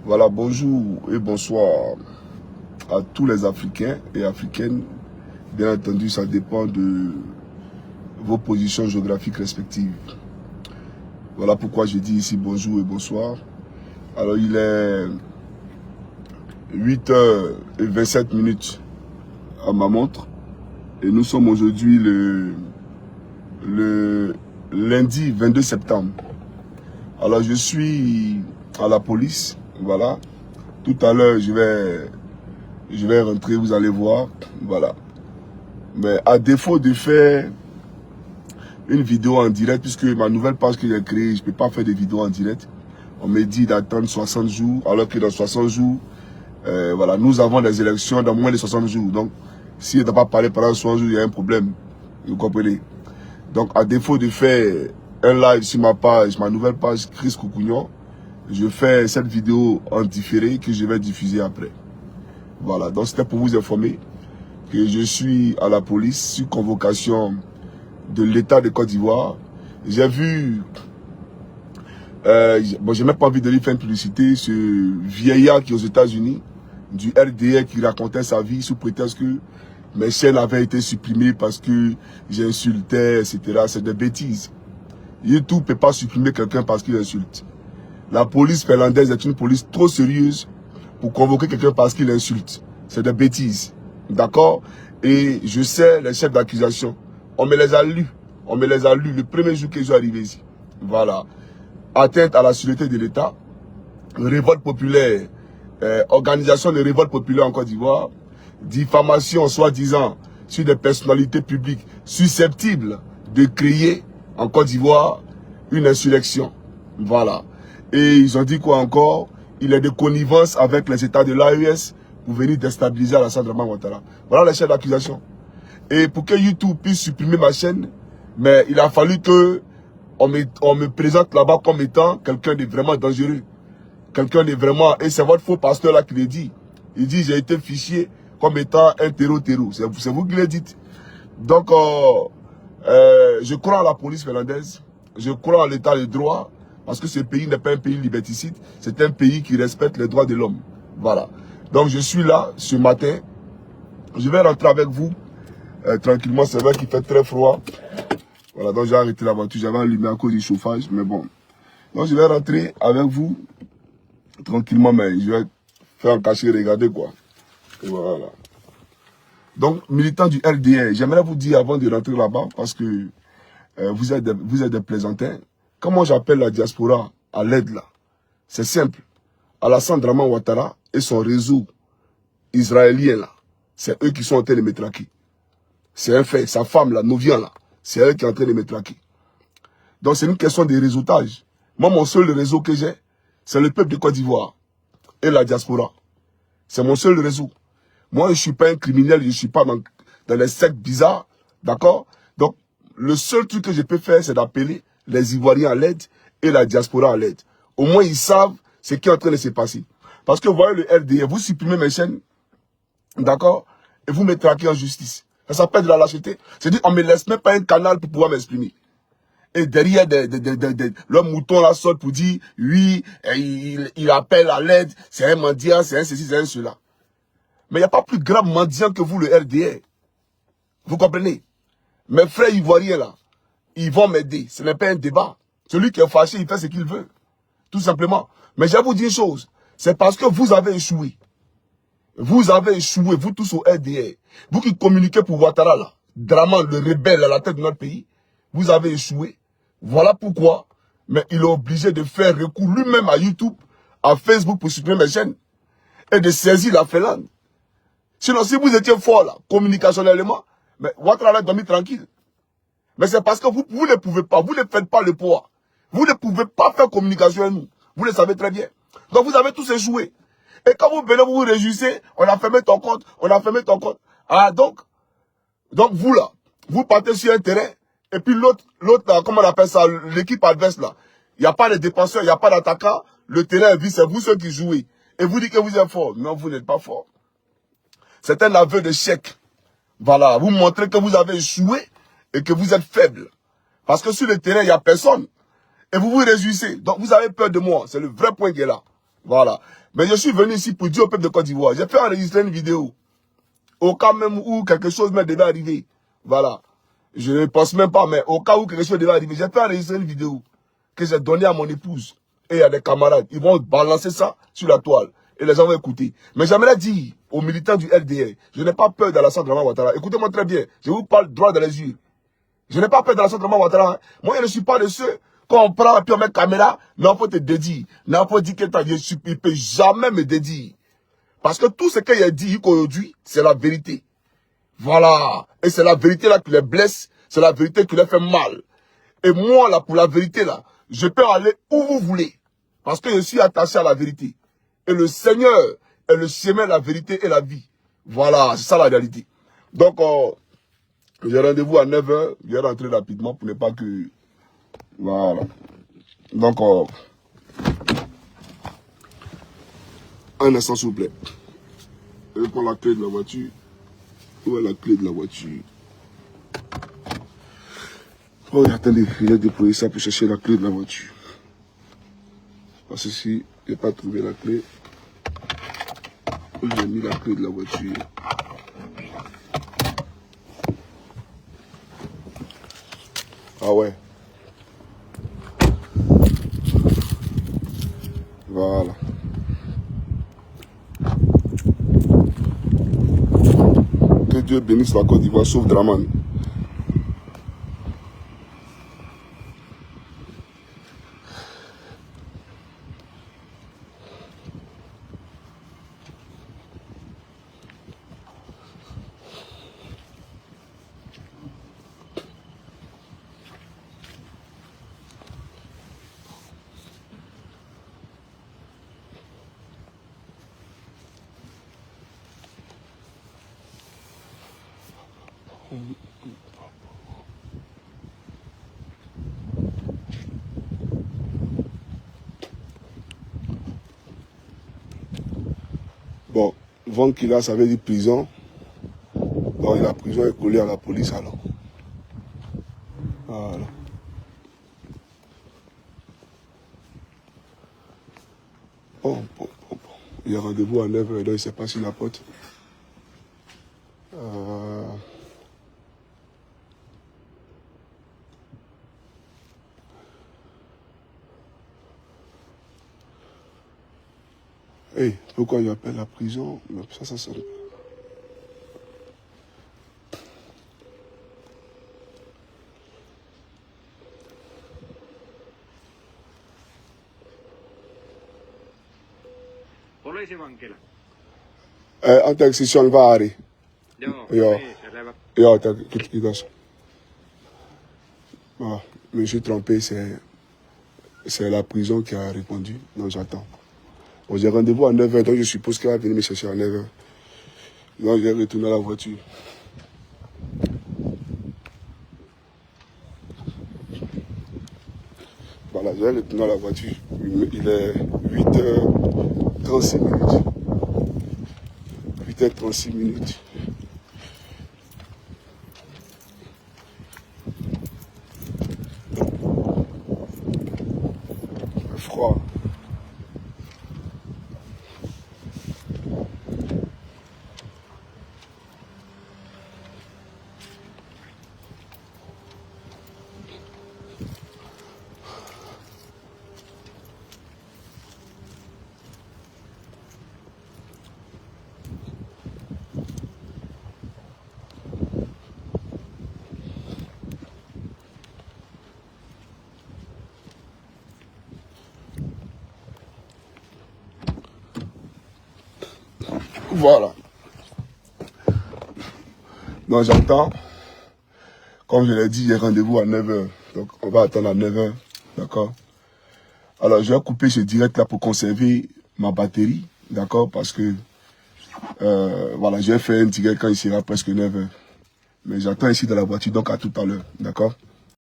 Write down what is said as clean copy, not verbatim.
Voilà, bonjour et bonsoir à tous les Africains et Africaines. Bien entendu, ça dépend de vos positions géographiques respectives. Voilà pourquoi je dis ici bonjour et bonsoir. Alors, il est 8h27 à ma montre. Et nous sommes aujourd'hui le lundi 22 septembre. Alors, je suis à la police. Voilà. Tout à l'heure, je vais rentrer, vous allez voir. Voilà. Mais à défaut de faire une vidéo en direct, puisque ma nouvelle page que j'ai créée, je ne peux pas faire des vidéos en direct. On me dit d'attendre 60 jours, alors que dans 60 jours, voilà, nous avons des élections dans moins de 60 jours. Donc, si on n'a pas parlé pendant 60 jours, il y a un problème. Vous comprenez? Donc, à défaut de faire un live sur ma page, ma nouvelle page Chris Coucougnon, je fais cette vidéo en différé que je vais diffuser après. Voilà, donc c'était pour vous informer que je suis à la police sur convocation de l'État de Côte d'Ivoire. J'ai vu, bon, j'ai même pas envie de lui faire une publicité, ce vieillard qui est aux États-Unis, du RDR, qui racontait sa vie sous prétexte que mes chaînes avaient été supprimées parce que j'insultais, etc. C'est des bêtises. YouTube ne peut pas supprimer quelqu'un parce qu'il insulte. La police finlandaise est une police trop sérieuse pour convoquer quelqu'un parce qu'il insulte. C'est des bêtises. D'accord? Et je sais les chefs d'accusation. On me les a lus. On me les a lus le premier jour que je suis arrivé ici. Voilà. Atteinte à la sûreté de l'État. Révolte populaire. Organisation de révolte populaire en Côte d'Ivoire. Diffamation, soi-disant, sur des personnalités publiques susceptibles de créer en Côte d'Ivoire une insurrection. Voilà. Et ils ont dit quoi encore? Il est de connivence avec les États de l'AES pour venir déstabiliser Alassane Dramane Ouattara. Voilà les chefs d'accusation. Et pour que YouTube puisse supprimer ma chaîne, mais il a fallu que on me présente là-bas comme étant quelqu'un de vraiment dangereux. Quelqu'un de vraiment... Et c'est votre faux pasteur là qui le dit. Il dit j'ai été fiché comme étant un terreau. C'est vous qui le dites. Donc, je crois à la police finlandaise. Je crois à l'état de droit. Parce que ce pays n'est pas un pays liberticide. C'est un pays qui respecte les droits de l'homme. Voilà. Donc, je suis là ce matin. Je vais rentrer avec vous. Tranquillement, c'est vrai qu'il fait très froid. Voilà, donc j'ai arrêté la voiture. J'avais allumé à cause du chauffage. Mais bon. Donc, je vais rentrer avec vous. Tranquillement, mais je vais faire un cachet, regarder quoi. Et voilà. Donc, militant du RDR, j'aimerais vous dire avant de rentrer là-bas, parce que vous êtes des plaisantins. Comment j'appelle la diaspora à l'aide là? C'est simple. Alassane Dramane Ouattara et son réseau israélien là, c'est eux qui sont en train de me traquer. C'est un fait. Sa femme là, Novian là, c'est elle qui est en train de me traquer. Donc, c'est une question de réseautage. Moi, mon seul réseau que j'ai, c'est le peuple de Côte d'Ivoire et la diaspora. C'est mon seul réseau. Moi, je ne suis pas un criminel, je ne suis pas dans les sectes bizarres. D'accord? Donc, le seul truc que je peux faire, c'est d'appeler les Ivoiriens à l'aide et la diaspora à l'aide. Au moins, ils savent ce qui est en train de se passer. Parce que vous voyez le RDR, vous supprimez mes chaînes, d'accord? Et vous me traquez en justice. Ça s'appelle de la lâcheté. C'est-à-dire, on ne me laisse même pas un canal pour pouvoir m'exprimer. Et derrière, le mouton là sort pour dire, oui, il appelle à l'aide, c'est un mendiant, c'est un ceci, c'est un cela. Mais il n'y a pas plus grave mendiant que vous, le RDR. Vous comprenez? Mes frères ivoiriens là, ils vont m'aider. Ce n'est pas un débat. Celui qui est fâché, il fait ce qu'il veut. Tout simplement. Mais je vais vous dire une chose. C'est parce que vous avez échoué. Vous avez échoué, vous tous au RDR. Vous qui communiquez pour Ouattara là, Dramane, le rebelle à la tête de notre pays, vous avez échoué. Voilà pourquoi, mais il est obligé de faire recours lui-même à YouTube, à Facebook pour supprimer mes chaînes et de saisir la Finlande. Sinon, si vous étiez fort là, communicationnellement, mais Ouattara allait dormir tranquille. Mais c'est parce que vous ne pouvez pas, vous ne faites pas le poids. Vous ne pouvez pas faire communication avec nous. Vous le savez très bien. Donc vous avez tous échoué. Et quand vous venez, vous vous réjouissez, on a fermé ton compte, on a fermé ton compte. Ah donc vous là, vous partez sur un terrain, et puis l'autre, comment on appelle ça, l'équipe adverse là, il n'y a pas de dépenseurs, il n'y a pas d'attaquant, le terrain est vide, c'est vous ceux qui jouez. Et vous dites que vous êtes fort. Non, vous n'êtes pas fort. C'est un aveu d'échec. Voilà, vous montrez que vous avez échoué et que vous êtes faible. Parce que sur le terrain, il n'y a personne. Et vous vous réjouissez. Donc vous avez peur de moi. C'est le vrai point qui est là. Voilà. Mais je suis venu ici pour dire au peuple de Côte d'Ivoire. J'ai fait enregistrer une vidéo. Au cas même où quelque chose me devait arriver. Voilà. Je ne pense même pas, mais au cas où quelque chose devait arriver, j'ai fait enregistrer une vidéo que j'ai donnée à mon épouse. Et à des camarades. Ils vont balancer ça sur la toile. Et les gens vont écouter. Mais j'aimerais dire aux militants du RDR, je n'ai pas peur d'Alassane Dramane Ouattara. Écoutez-moi très bien. Je vous parle droit dans les yeux. Je n'ai pas peur d'Alassane Dramane Ouattara. Hein. Moi, je ne suis pas de ceux qu'on prend et puis on met caméra. Non, faut te dédier. Non, faut dire qu'il ne peut jamais me dédier. Parce que tout ce qu'il a dit aujourd'hui, c'est la vérité. Voilà. Et c'est la vérité là qui les blesse. C'est la vérité qui les fait mal. Et moi, là, pour la vérité, là, je peux aller où vous voulez. Parce que je suis attaché à la vérité. Et le Seigneur est le chemin, la vérité et la vie. Voilà, c'est ça la réalité. Donc, j'ai rendez-vous à 9 h. Je vais rentrer rapidement pour ne pas que... Voilà. Donc, un instant, s'il vous plaît. Je prends la clé de la voiture. Où est la clé de la voiture? Oh, attendez, il a déployé ça pour chercher la clé de la voiture. Parce que si je n'ai pas trouvé la clé, j'ai mis la clé de la voiture. Ah ouais. Voilà. Que Dieu bénisse la Côte d'Ivoire, sauf Dramane. Bon, Vankila, ça veut dire prison. Donc la prison est collée à la police alors. Voilà. Bon. Il y a rendez-vous à 9 h, donc il ne s'est pas sur la porte. Hey, pourquoi il appelle la prison? Ça sonne. Poliisi vankila. Anteeksi, se on väärin. Joo. Joo, kiitos. Ah, mais je suis trompé, c'est la prison qui a répondu. Non, j'attends. Bon, j'ai rendez-vous à 9 h, donc je suppose qu'elle va venir me chercher à 9 h. Donc, je vais retourner à la voiture. Voilà, je vais retourner à la voiture. Il est 8h36 minutes. 8h36 minutes. Froid. Voilà. Donc j'attends. Comme je l'ai dit, j'ai rendez-vous à 9 h. Donc on va attendre à 9 h. D'accord. Alors je vais couper ce direct là pour conserver ma batterie. D'accord. Parce que voilà, je vais faire un direct quand il sera presque 9 h. Mais j'attends ici dans la voiture. Donc à tout à l'heure. D'accord.